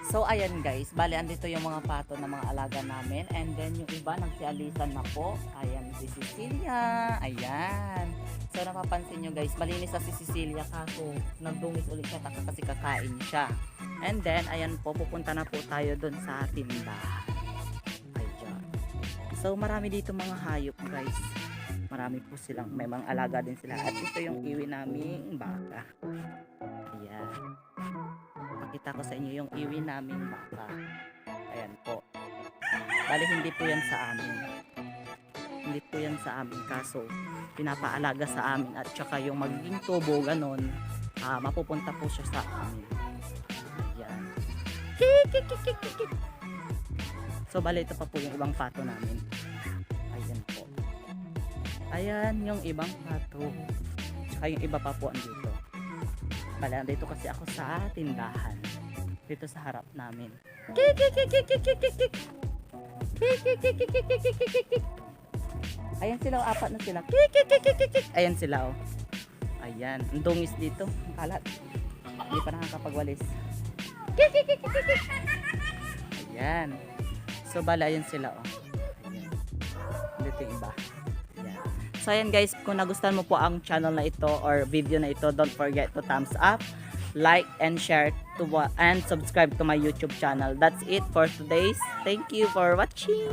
So ayan guys, bali andito yung mga pato ng mga alaga namin, and then yung iba nagsialisan na po. Ayan si Cecilia, ayan. So napapansin nyo guys, malinis na si Cecilia kaso nagdungis ulit siya kasi kakain siya. And then ayan po, pupunta na po tayo dun sa tindahan. Ayan. So marami dito mga hayop guys. Marami po silang, may mga alaga din sila. At ito yung iwi naming baka. Ayan. Pakita ko sa inyo yung iwi naming baka. Ayan po. Bali hindi po yan sa amin. Hindi po yan sa amin kaso pinapaalaga sa amin, at saka yung magiging tubo ganon, mapupunta po siya sa amin. Ayan. So bali ito pa po yung ibang pato namin. Ayan po. Ayan yung ibang pato. Tsaka yung iba pa po andito. Bali andito kasi ako sa tindahan. Dito sa harap namin. Ayan sila, apat na sila. Ayan sila oh. Ayan, ang dungis dito. Ang kalat. Hindi pa nakakapagwalis. Ayan. So bala yan sila oh. Ayan. Dito yung iba. Ayan. So ayan guys, kung nagustuhan mo po ang channel na ito or video na ito, don't forget to thumbs up, like and share and subscribe to my YouTube channel. That's it for today's. Thank you for watching.